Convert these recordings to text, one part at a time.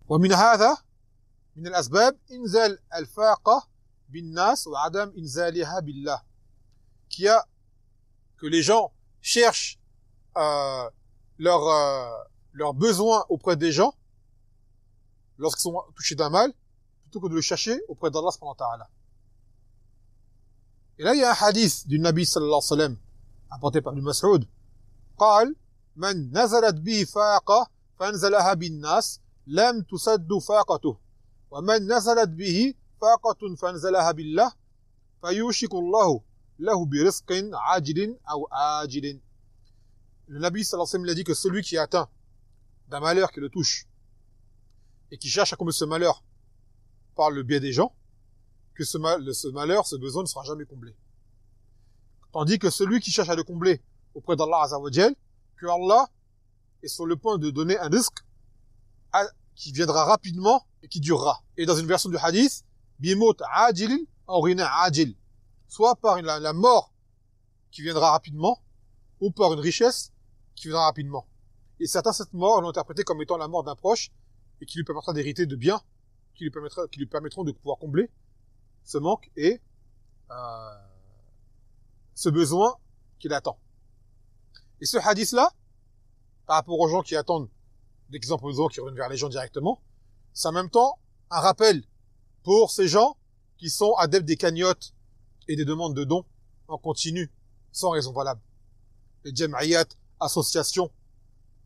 ومن هذا من الأسباب إنزال الفاقة بالناس وعدم إنزالها بالله, qui a que les gens cherchent leurs besoins auprès des gens lorsqu'ils sont touchés d'un mal, plutôt que de le chercher auprès d'Allah subhanahu wa ta'ala. Et là, il y a un hadith du Nabi sallallahu alayhi wa sallam, apporté par Ibn Mas'ud, قال من نزلت به فاقة فانزلها بالناس لم تسد فاقته ومن نزلت به فاقة فانزلها بالله فيوشك الله له برزق عاجل أو آجل. Le Nabi sallallahu alayhi wa sallam il a dit que celui qui est atteint d'un malheur qui le touche et qui cherche à combler ce malheur par le biais des gens, que ce malheur, ce besoin ne sera jamais comblé. Tandis que celui qui cherche à le combler auprès d'Allah Azza wa Jal, que Allah est sur le point de donner un risque qui viendra rapidement et qui durera. Et dans une version du hadith, bimot ajilin ou ghina ajil, soit par la mort qui viendra rapidement, ou par une richesse qui viendra rapidement. Et certains, cette mort, l'ont interprétée comme étant la mort d'un proche, et qui lui permettra d'hériter de biens, qui lui permettront de pouvoir combler ce manque et ce besoin qu'il attend. Et ce hadith-là, par rapport aux gens qui attendent, dès qu'ils ont besoin, qui reviennent vers les gens directement, c'est en même temps un rappel pour ces gens qui sont adeptes des cagnottes et des demandes de dons en continu, sans raison valable. Les jam'iyat, associations,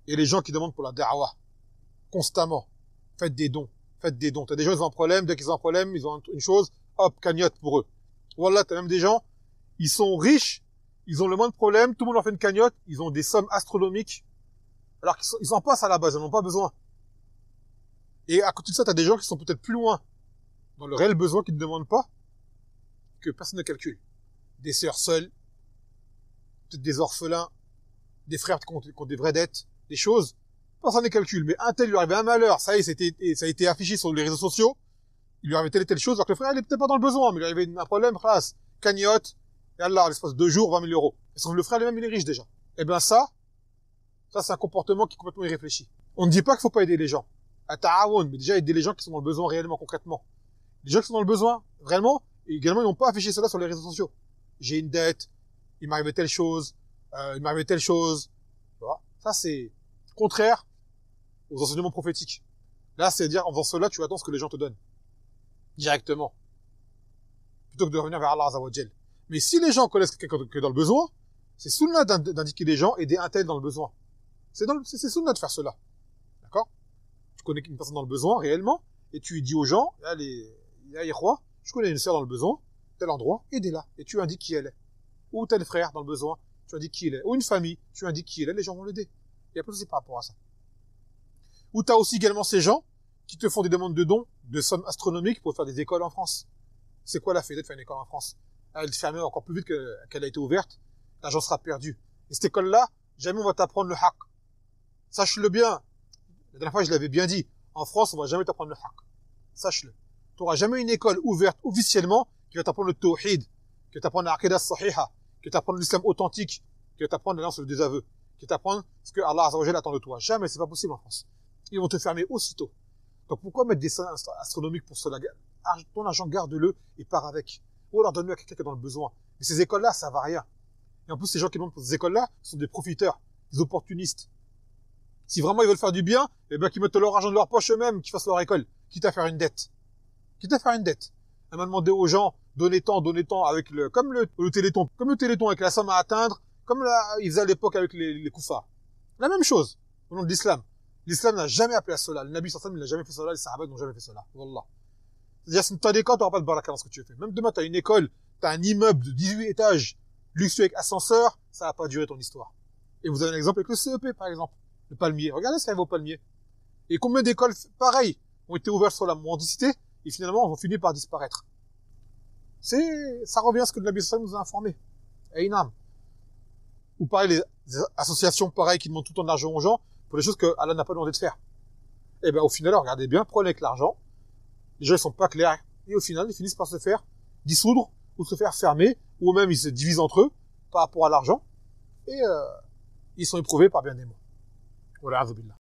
et les gens qui demandent pour la da'wah, constamment. Faites des dons, faites des dons. T'as des gens, ils ont un problème, dès qu'ils ont un problème, ils ont une chose, hop, cagnotte pour eux. Wallah, t'as même des gens, ils sont riches, ils ont le moins de problèmes, tout le monde leur fait une cagnotte, ils ont des sommes astronomiques, alors qu'ils en passent à la base, ils n'en ont pas besoin. Et à côté de ça, t'as des gens qui sont peut-être plus loin, dans le réel besoin, qui ne demandent pas, que personne ne calcule. Des sœurs seules, peut-être des orphelins, des frères qui ont des vraies dettes, des choses, personne ne calcule. Mais un tel lui arrivait un malheur, ça y est, ça a été affiché sur les réseaux sociaux, il lui arrivait telle et telle chose, alors que le frère, il est peut-être pas dans le besoin, mais il lui arrivait un problème, classe, cagnotte, et Allah, à l'espace de 2 jours, 20 000 euros. Et sauf le frère lui-même, il est riche déjà. Eh bien ça, c'est un comportement qui est complètement irréfléchi. On ne dit pas qu'il faut pas aider les gens. À ta'awoun, mais déjà aider les gens qui sont dans le besoin réellement, concrètement. Les gens qui sont dans le besoin, réellement, et également, ils n'ont pas affiché cela sur les réseaux sociaux. J'ai une dette, il m'arrivait telle chose, il m'arrivait telle chose. Tu vois, ça c'est contraire aux enseignements prophétiques. Là, c'est-à-dire, en faisant cela, tu attends ce que les gens te donnent. Directement. Plutôt que de revenir vers Allah Azza wa Jal. Mais si les gens connaissent quelqu'un qui est dans le besoin, c'est sunnah d'indiquer les gens, aider un tel dans le besoin. C'est sunnah de faire cela. D'accord? Tu connais une personne dans le besoin, réellement, et tu dis aux gens, je connais une sœur dans le besoin, tel endroit, aidez-la. Et tu indiques qui elle est. Ou tel frère dans le besoin, tu indiques qui il est. Ou une famille, tu indiques qui il est, les gens vont l'aider. Il n'y a pas de souci par rapport à ça. Ou tu as aussi également ces gens qui te font des demandes de dons, de sommes astronomiques pour faire des écoles en France. C'est quoi la fête de faire une école en France? Elle ferme encore plus vite qu'elle a été ouverte. L'argent sera perdu. Et cette école-là, jamais on va t'apprendre le haqq. Sache-le bien. La dernière fois, je l'avais bien dit. En France, on va jamais t'apprendre le haqq. Sache-le. Tu n'auras jamais une école ouverte officiellement qui va t'apprendre le tawhid, qui va t'apprendre l'aqidah sahiha, qui va t'apprendre l'islam authentique, qui va t'apprendre la lance le désaveu, qui va t'apprendre ce que Allah Azza wa Jalla attend de toi. Jamais, c'est pas possible en France. Ils vont te fermer aussitôt. Donc pourquoi mettre des sommes astronomiques pour cela? Ton argent, garde-le et pars avec. Ou alors donne-le à quelqu'un qui est dans le besoin. Mais ces écoles-là, ça va rien. Et en plus, ces gens qui demandent pour ces écoles-là sont des profiteurs, des opportunistes. Si vraiment ils veulent faire du bien, eh ben qu'ils mettent leur argent de leur poche eux-mêmes, qu'ils fassent leur école, quitte à faire une dette. Quitte à faire une dette. Elle m'a demandé aux gens, donnez tant, avec comme le téléthon. Comme le téléthon avec la somme à atteindre, comme ils faisaient à l'époque avec les koufars. La même chose, au nom de l'islam. L'islam n'a jamais appelé à cela. Le Nabi sallallahu alayhi wa sallam, il n'a jamais fait cela, les sahabas n'ont jamais fait cela. Wallah. C'est-à-dire, si tu as des cas, tu n'auras pas de baraka dans ce que tu fais. Même demain, tu as une école, tu as un immeuble de 18 étages, luxueux avec ascenseur, ça va pas durer ton histoire. Et vous avez un exemple avec le CEP, par exemple. Le palmier. Regardez ce qu'il y a au palmier. Et combien d'écoles, pareil, ont été ouvertes sur la mendicité, et finalement, vont finir par disparaître. Ça revient à ce que le Nabi sallallahu alayhi wa sallam nous a informé. Aynam. Ou pareil, les associations, pareil, qui demandent tout le temps de l'argent aux gens, pour des choses que Allah n'a pas demandé de faire. Et ben, au final, regardez bien, prenez avec l'argent. Les gens, ils sont pas clairs. Et au final, ils finissent par se faire dissoudre, ou se faire fermer, ou même ils se divisent entre eux, par rapport à l'argent. Et, ils sont éprouvés par bien des mots. Wala'adhu billah.